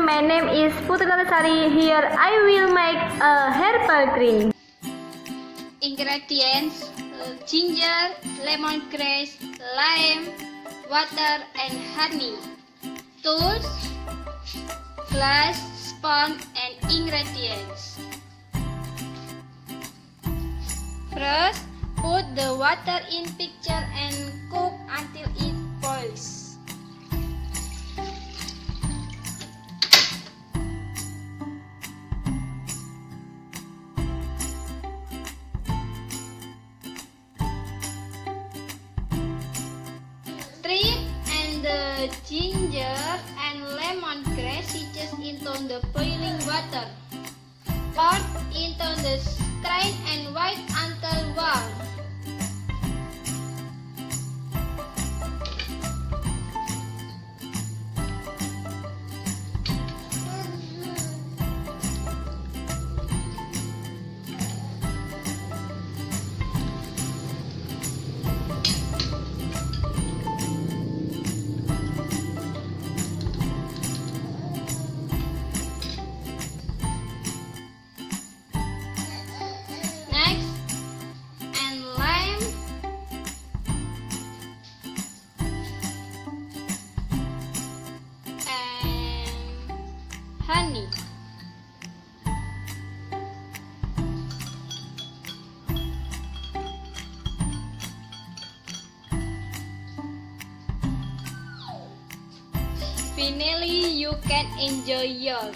my name is Putri Sari. Here I will make a herbal drink. Ingredients: ginger, lemongrass, lime, water, and honey. Tools: glass, spoon, and ingredients. First, put the water in pitcher and cook until it boils. And the ginger and lemongrass seeds into the boiling water. Pour into the strain and wait until warm. Honey. Finally, you can enjoy your